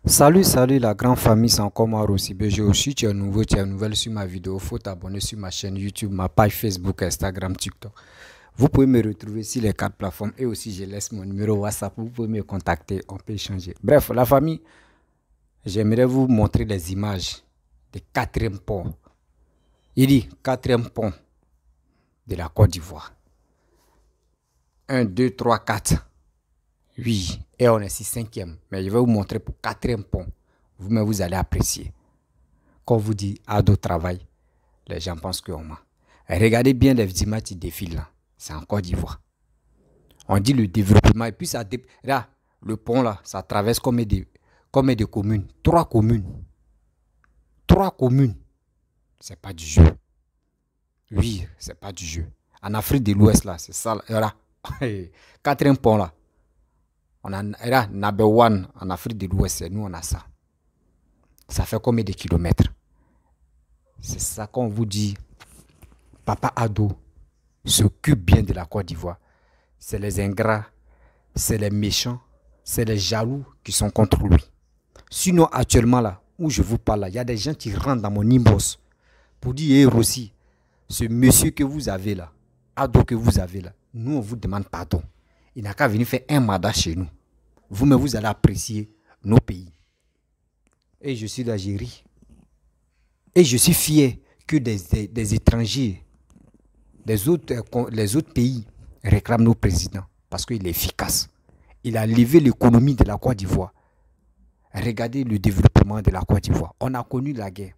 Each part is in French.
Salut la grande famille, c'est encore moi aussi. Je aussi, tu es nouveau, tu es nouvelle sur ma vidéo. Faut t'abonner sur ma chaîne YouTube, ma page Facebook, Instagram, TikTok. Vous pouvez me retrouver sur les quatre plateformes et aussi je laisse mon numéro WhatsApp. Vous pouvez me contacter, on peut échanger. Bref, la famille, j'aimerais vous montrer des images du quatrième pont. Il dit quatrième pont de la Côte d'Ivoire. Un, 2, 3, 4. Oui, et on est sur cinquième. Mais je vais vous montrer pour quatrième pont. Vous-même, vous allez apprécier. Quand on vous dit ado travail, les gens pensent qu'on ment. Regardez bien les images qui défilent là. C'est en Côte d'Ivoire. On dit le développement et puis ça là, le pont là, ça traverse combien de communes? Trois communes. Trois communes. C'est pas du jeu. Oui, c'est pas du jeu. En Afrique de l'Ouest là, c'est ça là. Quatrième pont là. On a là, number one en Afrique de l'Ouest, nous on a ça. Ça fait combien de kilomètres? C'est ça qu'on vous dit. Papa Ado s'occupe bien de la Côte d'Ivoire. C'est les ingrats, c'est les méchants, c'est les jaloux qui sont contre lui. Sinon, actuellement là, où je vous parle là, il y a des gens qui rentrent dans mon inbox pour dire, hey Rossi, ce monsieur que vous avez là, Ado que vous avez là, nous on vous demande pardon. Il n'a qu'à venir faire un mandat chez nous. Vous-même, vous allez apprécier nos pays. Et je suis d'Algérie. Et je suis fier que des étrangers, les autres pays réclament nos présidents parce qu'il est efficace. Il a levé l'économie de la Côte d'Ivoire. Regardez le développement de la Côte d'Ivoire. On a connu la guerre.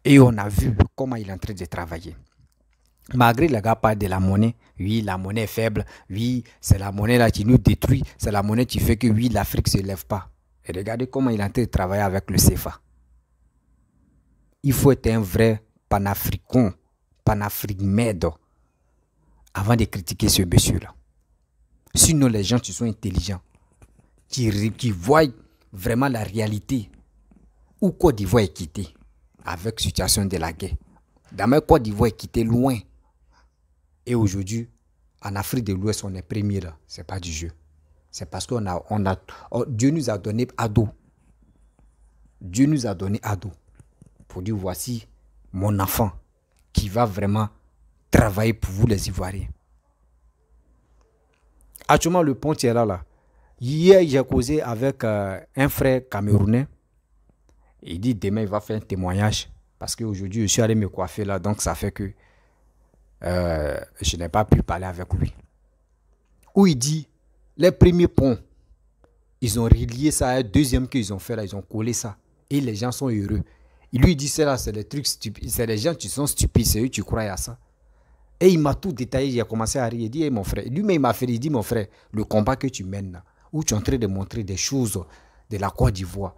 Et on a vu comment il est en train de travailler. Malgré le gars parle de la monnaie, oui, la monnaie est faible, oui, c'est la monnaie là qui nous détruit, c'est la monnaie qui fait que oui, l'Afrique ne se lève pas. Et regardez comment il est en train de travailler avec le CFA. Il faut être un vrai panafricain, panafricain avant de critiquer ce monsieur-là. Sinon, les gens qui sont intelligents, qui voient vraiment la réalité, où Côte d'Ivoire est quittée avec la situation de la guerre. D'abord, Côte d'Ivoire est quittée loin. Et aujourd'hui, en Afrique de l'Ouest, on est premier là. Ce n'est pas du jeu. C'est parce que Dieu nous a donné ado. Dieu nous a donné ado. Pour dire, voici mon enfant qui va vraiment travailler pour vous les Ivoiriens. Actuellement, le pont est là. Hier, j'ai causé avec un frère camerounais. Il dit demain, il va faire un témoignage. Parce qu'aujourd'hui, je suis allé me coiffer là. Donc, ça fait que je n'ai pas pu parler avec lui. Où il dit, les premiers ponts, ils ont relié ça à un deuxième qu'ils ont fait là. Ils ont collé ça. Et les gens sont heureux. Il lui dit, c'est là, c'est des trucs stupides. C'est des gens qui sont stupides. C'est eux qui croient à ça. Et il m'a tout détaillé. J'ai commencé à rire. Il dit, hey, mon frère. Lui-même, il m'a fait, il dit, mon frère, le combat que tu mènes là, où tu es en train de montrer des choses de la Côte d'Ivoire.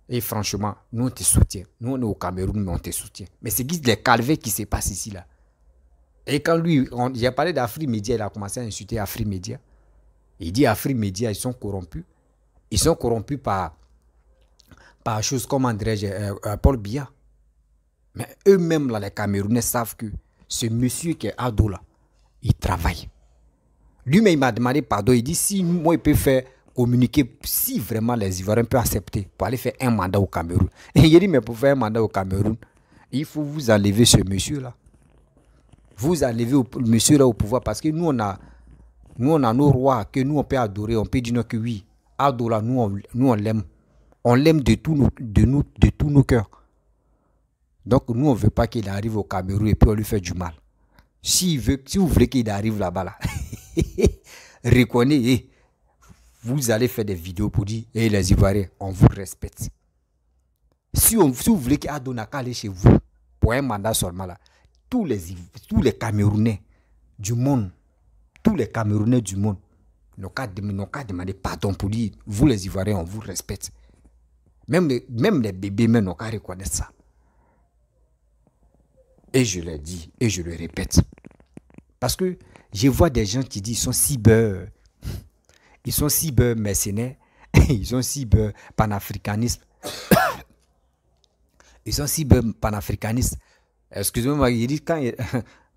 Et franchement, nous, on te soutient. Nous, on est au Cameroun, mais on te soutient. Mais c'est les calvaires qui se passent ici là. Et quand lui, j'ai parlé d'Afrique Média, il a commencé à insulter Afrique Média. Il dit Afrique Média, ils sont corrompus. Ils sont corrompus par chose comme Paul Biya. Mais eux-mêmes, là, les Camerounais savent que ce monsieur qui est ado là, il travaille. Lui-même, il m'a demandé pardon. Il dit si moi, il peut faire communiquer, si vraiment les Ivoiriens peuvent accepter pour aller faire un mandat au Cameroun. Et il dit, mais pour faire un mandat au Cameroun, il faut vous enlever ce monsieur-là. Vous enlevez le monsieur là au pouvoir parce que nous on a nos rois que nous on peut adorer, on peut dire que oui, Ado là, nous on l'aime. On l'aime de tous nos cœurs. Donc nous on ne veut pas qu'il arrive au Cameroun et puis on lui fait du mal. Si vous voulez qu'il arrive là-bas là, reconnaissez, vous allez faire des vidéos pour dire, hey, les Ivoiriens, on vous respecte. Si vous voulez qu'Ado n'a qu'à aller chez vous pour un mandat seulement là, tous les Camerounais du monde, n'ont qu'à demander pardon pour dire, vous les Ivoiriens, on vous respecte. Même les bébés n'ont qu'à reconnaître ça. Et je le dis, et je le répète. Parce que je vois des gens qui disent, ils sont cyber mercenaires, ils sont cyber panafricanistes. Ils sont cyber panafricanistes. Excusez-moi, il dit quand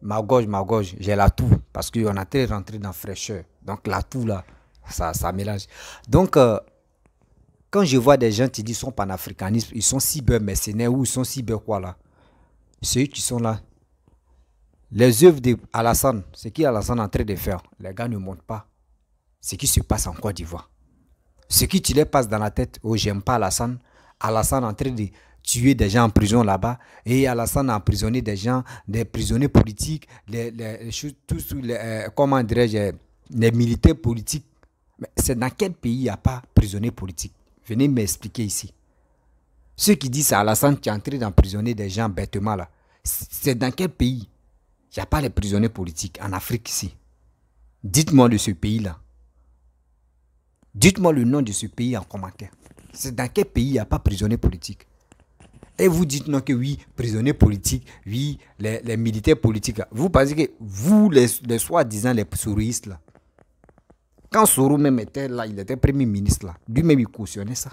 ma gauche, j'ai la toux parce qu'on a très rentré dans fraîcheur. Donc la toux là, ça mélange. Donc Quand je vois des gens qui disent qu'ils sont panafricanistes, ils sont cyber-mercenaires ou ils sont cyber quoi là. Ceux qui sont là. Les œuvres d'Alassane, ce qu'Alassane est en train de faire, les gars ne montrent pas ce qui se passe en Côte d'Ivoire. Ce qui te les passe dans la tête, oh j'aime pas Alassane. Alassane est en train de tuer des gens en prison là-bas et Alassane a emprisonné des gens, des prisonniers politiques, tous comment dirais-je, les militaires politiques. Mais c'est dans quel pays il n'y a pas prisonniers politiques? Venez m'expliquer ici. Ceux qui disent à Alassane qui est en train d'emprisonner des gens bêtement là, c'est dans quel pays il n'y a pas les prisonniers politiques en Afrique ici? Dites-moi de ce pays-là. Dites-moi le nom de ce pays en commentaire. C'est dans quel pays il n'y a pas prisonniers politiques? Et vous dites non que oui, prisonniers politiques, oui, les militaires politiques. Vous pensez que vous, les soi-disant les souristes là, quand Soro même était là, il était premier ministre là, lui-même il cautionnait ça.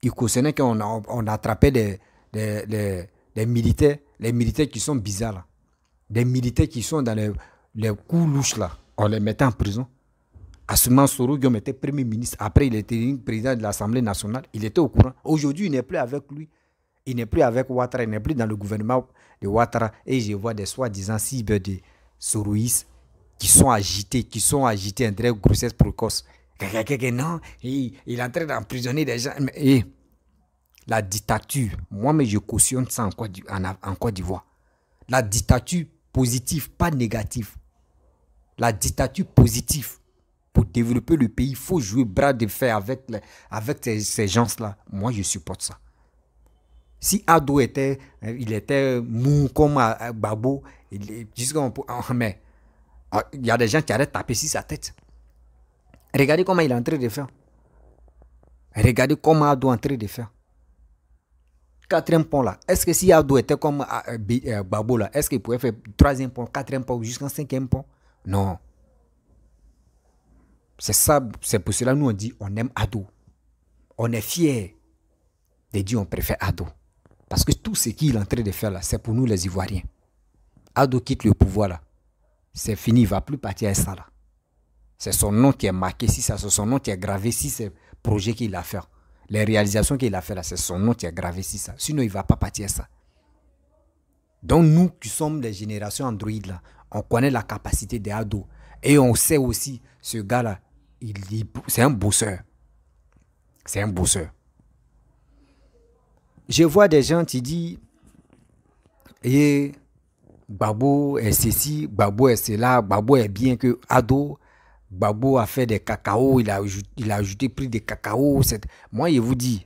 Il cautionnait qu'on attrapait les militaires qui sont bizarres là. Des militaires qui sont dans les coups louches là, on les mettait en prison. À ce moment, Soro Guillaume était premier ministre. Après, il était président de l'Assemblée nationale. Il était au courant. Aujourd'hui, il n'est plus avec lui. Il n'est plus avec Ouattara. Il n'est plus dans le gouvernement de Ouattara. Et je vois des soi-disant cyber de Soroïs qui sont agités, un vrai grossesse précoce. Non, il est en train d'emprisonner des gens. Mais, la dictature, moi-même, je cautionne ça en Côte d'Ivoire. La dictature positive, pas négative. La dictature positive. Pour développer le pays, il faut jouer bras de fer avec ces gens-là. Moi, je supporte ça. Si Ado était mou comme Babo, mais il y a des gens qui arrêtent de taper sur sa tête. Regardez comment il est en train de faire. Regardez comment Ado est en train de faire. Quatrième pont là. Est-ce que si Ado était comme Babo là, est-ce qu'il pouvait faire troisième pont, quatrième pont, jusqu'en cinquième pont? Non. C'est ça, c'est pour cela que nous on dit on aime Ado. On est fiers de dire on préfère Ado. Parce que tout ce qu'il est en train de faire là, c'est pour nous les Ivoiriens. Ado quitte le pouvoir là. C'est fini, il ne va plus partir à ça là. C'est son nom qui est marqué, si c'est son nom qui est gravé, si c'est le projet qu'il a fait. Les réalisations qu'il a fait là, c'est son nom qui est gravé, si ça. Sinon, il ne va pas partir à ça. Donc nous qui sommes les générations Android là, on connaît la capacité des Ado. Et on sait aussi, ce gars là, c'est un bosseur. C'est un bosseur. Je vois des gens qui disent Babo est ceci, Babo est cela, Babo est bien que Ado, Babo a fait des cacao, il a ajouté prix de cacao. Moi, je vous dis,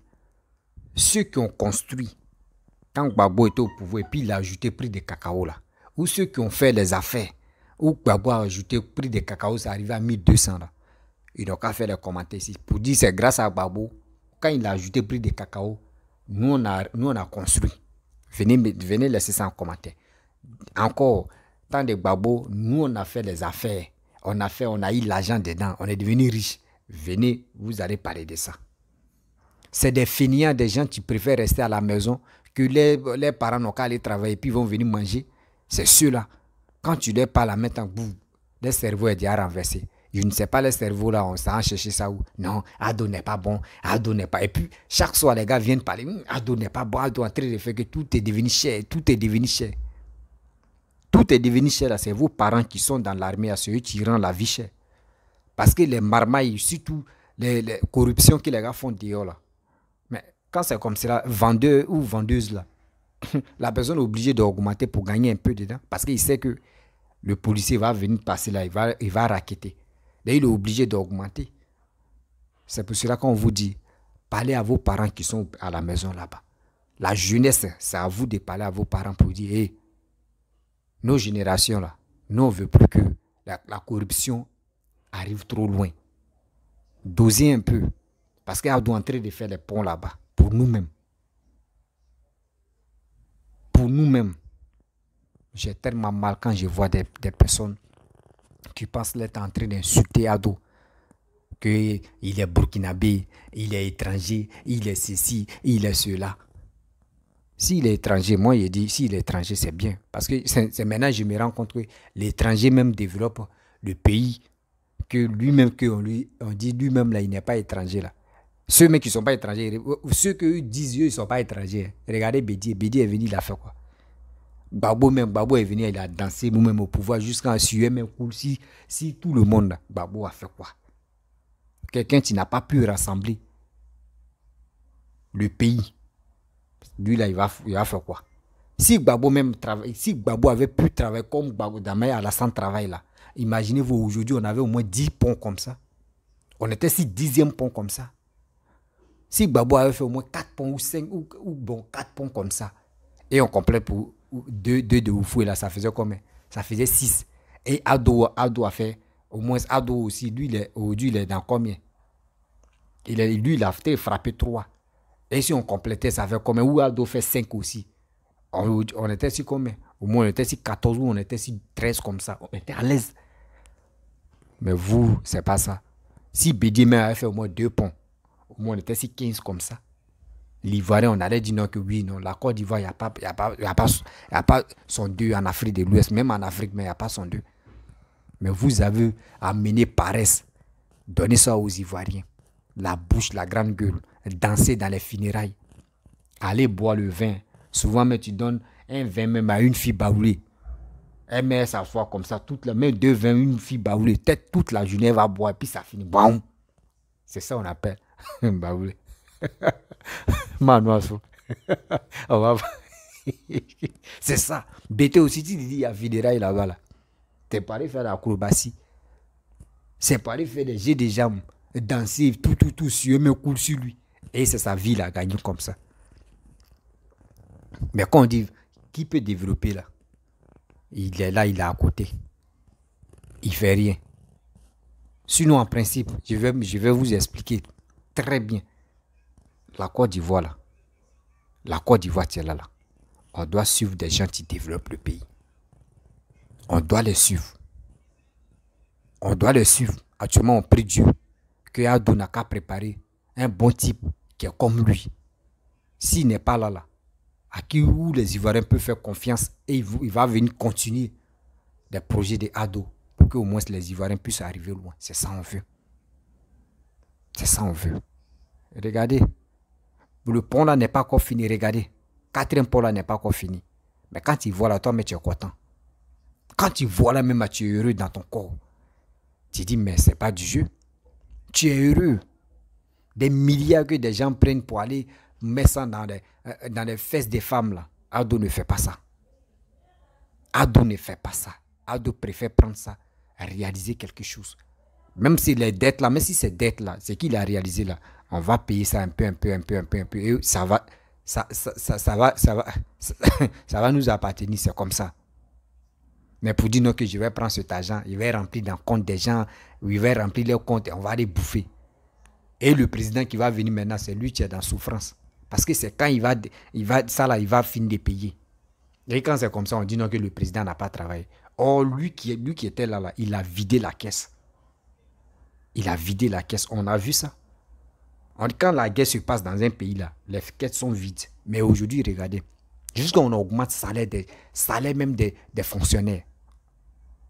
ceux qui ont construit, quand Babo était au pouvoir, et puis il a ajouté prix de cacao là, ou ceux qui ont fait les affaires, où Babo a ajouté prix de cacao, ça arrive à 1200 là. Il n'a qu'à faire les commentaires ici. Pour dire c'est grâce à Babo, quand il a ajouté prix de cacao, nous on a construit. Venez laisser ça en commentaire. Encore, tant de Babo, nous on a fait les affaires. On a eu l'argent dedans. On est devenu riche. Venez, vous allez parler de ça. C'est des fainéants, des gens qui préfèrent rester à la maison, que les parents n'ont qu'à aller travailler, puis ils vont venir manger. C'est ceux-là. Quand tu leur parles maintenant, boum, le cerveau est déjà renversé. Je ne sais pas le cerveau là, on s'en chercher ça où. Non, Ado n'est pas bon, Ado n'est pas. Et puis, chaque soir, les gars viennent parler. Ado n'est pas bon, Ado est en train de faire que tout est devenu cher, tout est devenu cher. Tout est devenu cher là, c'est vos parents qui sont dans l'armée à ceux qui rendent la vie chère. Parce que les marmailles, surtout les corruptions que les gars font dehors là. Mais quand c'est comme cela, vendeur ou vendeuse là, la personne est obligée d'augmenter pour gagner un peu dedans. Parce qu'il sait que le policier va venir passer là, il va raqueter. Là, il est obligé d'augmenter. C'est pour cela qu'on vous dit, parlez à vos parents qui sont à la maison là-bas. La jeunesse, c'est à vous de parler à vos parents pour dire, hey, nos générations là, nous on ne veut plus que la corruption arrive trop loin. Doser un peu. Parce qu'on doit en train de faire les ponts là-bas. Pour nous-mêmes. Pour nous-mêmes. J'ai tellement mal quand je vois des personnes qui pensent l'être en train d'insulter Ado. Qu'il est burkinabé, il est étranger, il est ceci, il est cela. S'il est étranger, moi je dis, s'il est étranger, c'est bien. Parce que c'est maintenant je me rends compte que l'étranger même développe le pays, que lui-même, on dit lui-même là, il n'est pas étranger là. Ceux qui ne sont pas étrangers, ceux qui disent ils ne sont pas étrangers. Regardez Bédié. Bédié est venu, il a fait quoi? Gbagbo est venu, il a dansé nous-mêmes au pouvoir jusqu'à assurer même si tout le monde, Gbagbo a fait quoi? Quelqu'un qui n'a pas pu rassembler le pays. Lui là, il va faire quoi? Si Gbagbo même travaille, si Gbagbo avait pu travailler comme Gbagbo Damaye à la centre travail là, imaginez-vous aujourd'hui on avait au moins 10 ponts comme ça. On était si 10e pont comme ça. Si Gbagbo avait fait au moins 4 ponts ou 5 ou bon 4 ponts comme ça, et on complète pour 2 de Oufoué là, ça faisait combien? Ça faisait 6. Et Ado a fait, au moins Ado aussi, lui il est dans combien? Lui il a fait frapper 3. Et si on complétait, ça fait combien? Ou Ado fait 5 aussi. On était si combien? Au moins on était si 14 ou on était si 13 comme ça. On était à l'aise. Mais vous, c'est pas ça. Si Bédimé avait fait au moins 2 ponts, au moins on était si 15 comme ça. L'Ivoirien, on allait dire non que oui, non. La Côte d'Ivoire, il n'y a pas son 2 en Afrique de l'Ouest. Même en Afrique, mais il n'y a pas son 2. Mais vous avez amené paresse. Donnez ça aux Ivoiriens. La bouche, la grande gueule. Danser dans les funérailles. Allez boire le vin. Souvent, mais tu donnes un vin même à une fille baoulée. Elle met sa foi comme ça, même 2 vins, une fille baoulée. Peut-être toute la journée, elle va boire, puis ça finit. Boum. C'est ça qu'on appelle baoulé. Manoiseau. C'est ça. BT aussi, tu dis, il y a funérailles là-bas. Là. T'es pas allé faire l'acrobatie. C'est pas allé faire des jets de jambes, danser, tout, sur me coule sur lui. Et c'est sa vie, là, gagné comme ça. Mais quand on dit, qui peut développer là? Il est là, il est à côté. Il fait rien. Sinon, en principe, je vais vous expliquer très bien. La Côte d'Ivoire, là. La Côte d'Ivoire, c'est là. On doit suivre des gens qui développent le pays. On doit les suivre. On doit les suivre. Actuellement, on prie Dieu que Adou n'a qu'à préparer un bon type qui est comme lui. S'il n'est pas là, à qui où les Ivoiriens peuvent faire confiance et il va venir continuer des projets de Adou pour qu'au moins les Ivoiriens puissent arriver loin. C'est ça on veut. C'est ça on veut. Regardez. Le pont là n'est pas encore fini. Regardez. 4e pont là n'est pas encore fini. Mais quand tu vois là, toi, mais tu es content. Quand tu vois là, même tu es heureux dans ton corps. Tu dis, mais c'est pas du jeu. Tu es heureux. Des milliards que des gens prennent pour aller mettre ça dans les fesses des femmes là. Adou ne fait pas ça. Adou ne fait pas ça. Adou préfère prendre ça, réaliser quelque chose. Même si les dettes là, même si ces dettes là, c'est qu'il a réalisé là, on va payer ça un peu. Et ça va nous appartenir, c'est comme ça. Mais pour dire non que je vais prendre cet argent, il va remplir dans le compte des gens, il va remplir leur compte et on va les bouffer. Et le président qui va venir maintenant, c'est lui qui est dans souffrance. Parce que c'est quand il va finir de payer. Et quand c'est comme ça, on dit non que le président n'a pas travaillé. Or, lui qui était là, il a vidé la caisse. Il a vidé la caisse. On a vu ça. Quand la guerre se passe dans un pays, là, les caisses sont vides. Mais aujourd'hui, regardez, jusqu'à on augmente le salaire même des fonctionnaires.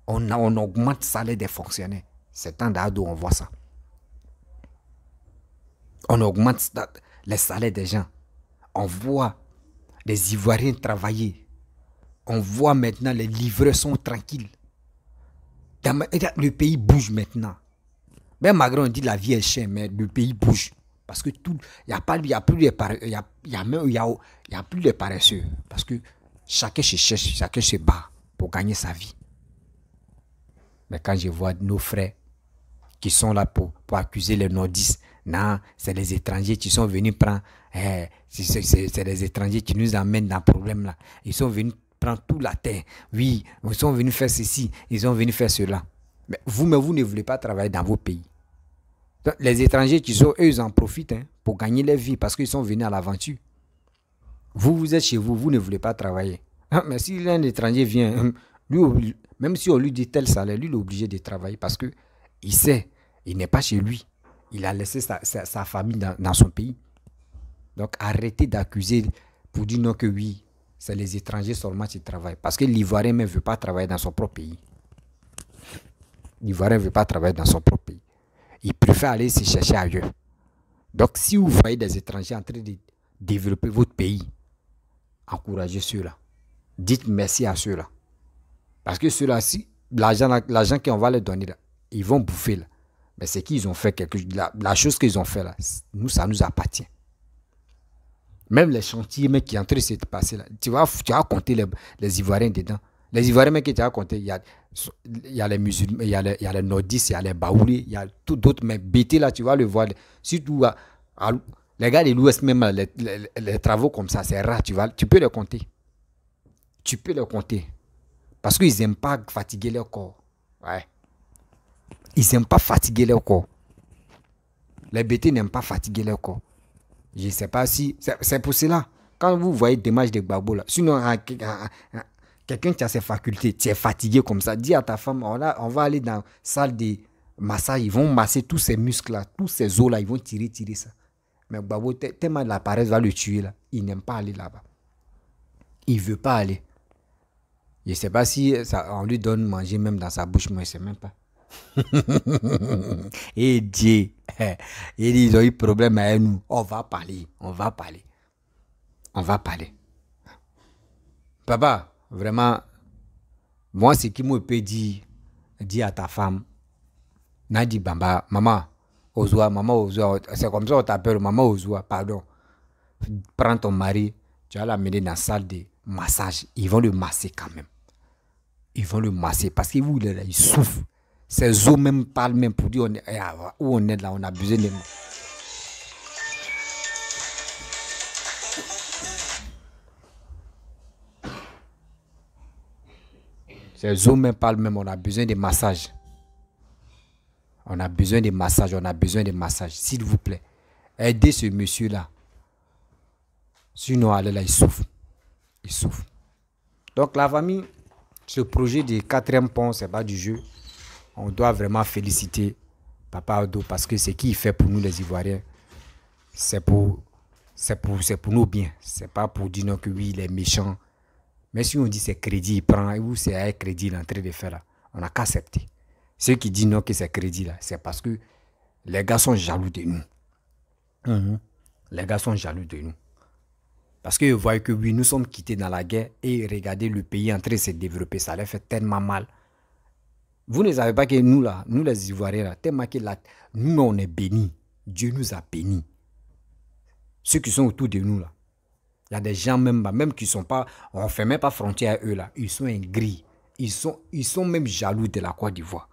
On augmente le salaire des fonctionnaires. C'est temps d'ado, on voit ça. On augmente les salaires des gens. On voit les Ivoiriens travailler. On voit maintenant les livreurs sont tranquilles. Le pays bouge maintenant. Même malgré on dit la vie est chère, mais le pays bouge. Parce que il n'y a plus de paresseux. Parce que chacun se cherche, chacun se bat pour gagner sa vie. Mais quand je vois nos frères qui sont là pour accuser les nordistes, non, c'est les étrangers qui sont venus prendre, c'est les étrangers qui nous amènent dans le problème là. Ils sont venus prendre toute la terre. Oui, ils sont venus faire ceci, ils sont venus faire cela. Mais vous ne voulez pas travailler dans vos pays. Donc, les étrangers qui sont, eux, ils en profitent pour gagner leur vie parce qu'ils sont venus à l'aventure. Vous êtes chez vous, vous ne voulez pas travailler. Mais si un étranger vient, lui, même si on lui dit tel salaire, lui, il est obligé de travailler parce qu'il sait, il n'est pas chez lui. Il a laissé sa famille dans son pays. Donc, arrêtez d'accuser pour dire non que oui, c'est les étrangers seulement qui travaillent. Parce que l'Ivoirien ne veut pas travailler dans son propre pays. L'Ivoirien ne veut pas travailler dans son propre pays. Il préfère aller se chercher ailleurs. Donc, si vous voyez des étrangers en train de développer votre pays, encouragez ceux-là. Dites merci à ceux-là. Parce que ceux-là, si l'argent qu'on va leur donner, là, ils vont bouffer. Là. Mais c'est qu'ils ont fait quelque chose. La chose qu'ils ont fait, là, nous, ça nous appartient. Même les chantiers mais qui sont en train de se passer là, tu vas compter les Ivoiriens dedans. Les Ivoiriens mais qui tu vas compter, il y a les musulmans, il y a les nordistes, il y a les baoulés, il y a tout d'autres, mais BT là, tu vas le voir. Surtout, les gars de l'Ouest même, les travaux comme ça, c'est rare, tu peux les compter. Tu peux les compter. Parce qu'ils n'aiment pas fatiguer leur corps. Ouais. Ils n'aiment pas fatiguer leur corps. Les BT n'aiment pas fatiguer leur corps. Je ne sais pas si... C'est pour cela. Quand vous voyez des matchs de Gbagbo, là, sinon, quelqu'un qui a ses facultés, tu es fatigué comme ça, dis à ta femme, on va aller dans la salle de massage, ils vont masser tous ces muscles-là, tous ces os-là, ils vont tirer ça. Mais Gbagbo, tellement la paresse va le tuer, là, il n'aime pas aller là-bas. Il ne veut pas aller. Je ne sais pas si on lui donne manger même dans sa bouche, moi je ne sais même pas. Et Dieu, ils ont eu problème avec nous. On va parler. Papa, vraiment, moi, ce qui me peut dire à ta femme, Nadi Bamba, maman, Ozoa, c'est comme ça on t'appelle, maman Ozoa, pardon. Prends ton mari, tu vas l'amener dans la salle de massage. Ils vont le masser quand même. Ils vont le masser parce que vous, il souffre. Ces os même parlent même pour dire où on est là, on a besoin de nous. Ces os même parlent même, on a besoin de massage. On a besoin de massage, s'il vous plaît. Aidez ce monsieur-là. Sinon, allez là, il souffre. Donc la famille, ce projet de 4e pont, c'est pas du jeu. On doit vraiment féliciter Papa Odo parce que ce qu'il fait pour nous les Ivoiriens, c'est pour nous bien. C'est pas pour dire non que oui, il est méchant. Mais si on dit c'est crédit, il prend, ou c'est un crédit il est en train de faire là, on n'a qu'à accepter. Ceux qui disent non que c'est crédit là, c'est parce que les gars sont jaloux de nous. Les gars sont jaloux de nous. Parce qu'ils voient que oui, nous sommes quittés dans la guerre et regardez le pays en train de se développer, ça leur fait tellement mal. Vous ne savez pas que nous, là, nous les Ivoiriens, là, tellement que là, nous, on est bénis. Dieu nous a bénis. Ceux qui sont autour de nous, là. Il y a des gens même qui ne sont pas, on ne fait même pas frontière à eux, là. Ils sont aigris. Ils sont même jaloux de la Côte d'Ivoire.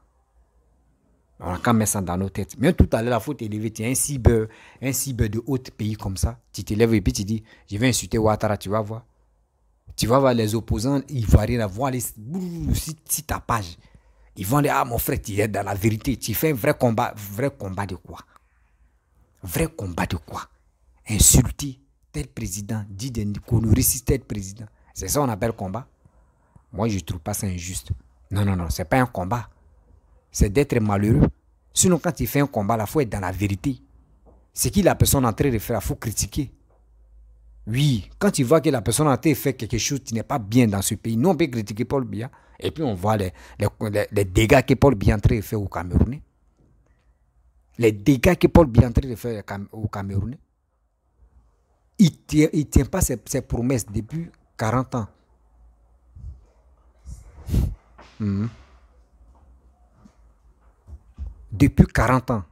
On a quand même ça dans nos têtes. Même tout à l'heure, il faut t'élever. Tu es un cyber de haut pays comme ça. Tu t'élèves et puis tu dis, je vais insulter Ouattara, tu vas voir. Tu vas voir les opposants ivoiriens, là, vont aller si ta page. Ils vont dire, ah mon frère, tu es dans la vérité. Tu fais un vrai combat. Vrai combat de quoi? Vrai combat de quoi? Insulter tel président, dit qu'on réussisse tel président. C'est ça qu'on appelle combat? Moi, je ne trouve pas ça injuste. Non, ce n'est pas un combat. C'est d'être malheureux. Sinon, quand tu fais un combat, il faut être dans la vérité. Ce que la personne est en train de faire, il faut critiquer. Oui, quand tu vois que la personne est en train de faire quelque chose qui n'est pas bien dans ce pays, nous on peut critiquer Paul Biya. Et puis on voit les dégâts que Paul Biya est en train de faire au Cameroun. Les dégâts que Paul Biya est en train de faire au Cameroun. Il ne tient pas ses promesses depuis 40 ans. Depuis 40 ans,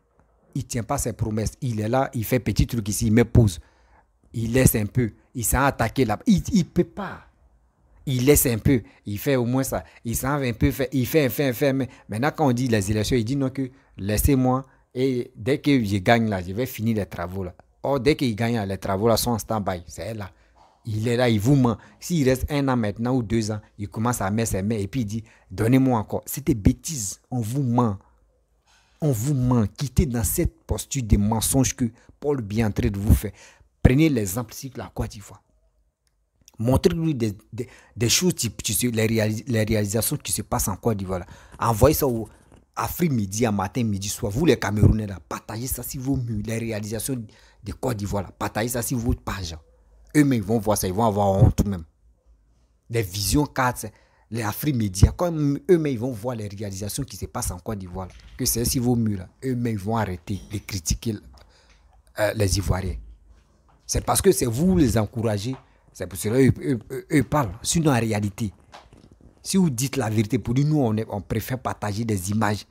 il ne tient pas ses promesses. Il est là, il fait petit truc ici, il met pause. Il laisse un peu. Il s'est attaqué là. Il ne peut pas. Il laisse un peu. Il fait au moins ça. Il s'en va un peu. Il fait. Mais maintenant, quand on dit les élections, il dit non que laissez-moi. Et dès que je gagne là, je vais finir les travaux là. Or, dès qu'il gagne là, les travaux là sont en stand-by. C'est là. Il est là, il vous ment. S'il reste 1 an maintenant ou 2 ans, il commence à mettre ses mains et puis il dit donnez-moi encore. C'est des bêtises. On vous ment. On vous ment. Quittez dans cette posture de mensonge que Paul Biya est en train de vous faire. Prenez l'exemple sur la Côte d'Ivoire. Montrez-lui des choses, les réalisations qui se passent en Côte d'Ivoire. Envoyez ça au Afrique Midi, à matin, midi, soir. Vous les Camerounais, là, partagez ça sur vos murs. Les réalisations de Côte d'Ivoire, partagez ça sur votre page. Eux-mêmes, ils vont voir ça, ils vont avoir honte même. Les visions 4, les Afrique Média, comme eux-mêmes, ils vont voir les réalisations qui se passent en Côte d'Ivoire. Que c'est sur vos murs, eux-mêmes, ils vont arrêter de critiquer les Ivoiriens. C'est parce que c'est vous les encouragez. C'est pour cela qu'eux parlent. Sinon, en réalité, si vous dites la vérité, pour nous, on préfère partager des images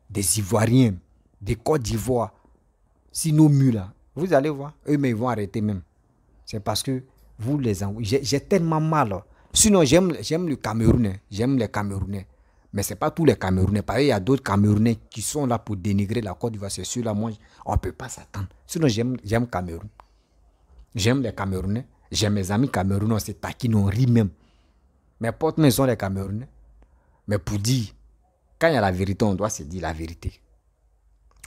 des Ivoiriens, des Côte d'Ivoire. Si nos murs là, vous allez voir, eux, mais ils vont arrêter même. C'est parce que vous les envoyez. J'ai tellement mal. Sinon, j'aime le Camerounais. J'aime les Camerounais. Mais ce n'est pas tous les Camerounais. Pareil, il y a d'autres Camerounais qui sont là pour dénigrer la Côte d'Ivoire. C'est sûr, là, moi, on ne peut pas s'attendre. Sinon, j'aime Cameroun. J'aime les Camerounais. J'aime mes amis Camerounais. On se taquine, on rit même. Mes potes, mais sont les Camerounais. Mais pour dire, quand il y a la vérité, on doit se dire la vérité.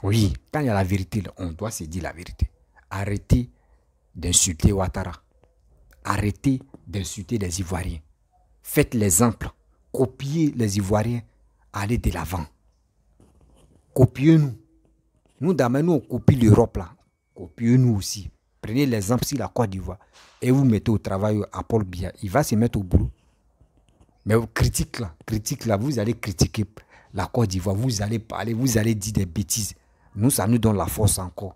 Oui, quand il y a la vérité, on doit se dire la vérité. Arrêtez d'insulter Ouattara. Arrêtez d'insulter les Ivoiriens. Faites l'exemple. Copiez les Ivoiriens. Allez de l'avant. Copiez-nous. Nous, d'abord, nous, on copie l'Europe là. Copiez-nous aussi. Prenez l'exemple sur la Côte d'Ivoire et vous mettez au travail à Paul Biya. Il va se mettre au boulot. Mais critique là, vous allez critiquer la Côte d'Ivoire. Vous allez parler, vous allez dire des bêtises. Nous, ça nous donne la force encore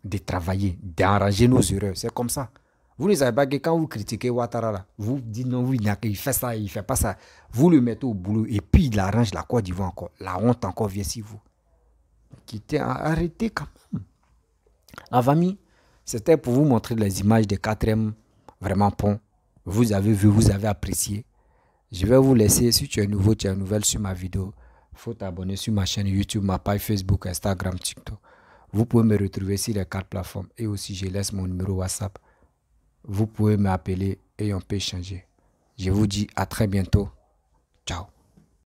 de travailler, d'arranger nos erreurs. C'est comme ça. Vous ne savez pas que quand vous critiquez Ouattara, là, vous dites non, oui, il fait ça, il ne fait pas ça. Vous le mettez au boulot et puis il arrange la Côte d'Ivoire encore. La honte encore vient sur vous. Arrêtez quand même. La famille, c'était pour vous montrer les images des 4e vraiment pont. Vous avez vu, vous avez apprécié. Je vais vous laisser. Si tu es nouveau, tu es nouvelle sur ma vidéo, il faut t'abonner sur ma chaîne YouTube, ma page Facebook, Instagram, TikTok. Vous pouvez me retrouver sur les 4 plateformes et aussi je laisse mon numéro WhatsApp. Vous pouvez m'appeler et on peut échanger. Je vous dis à très bientôt. Ciao.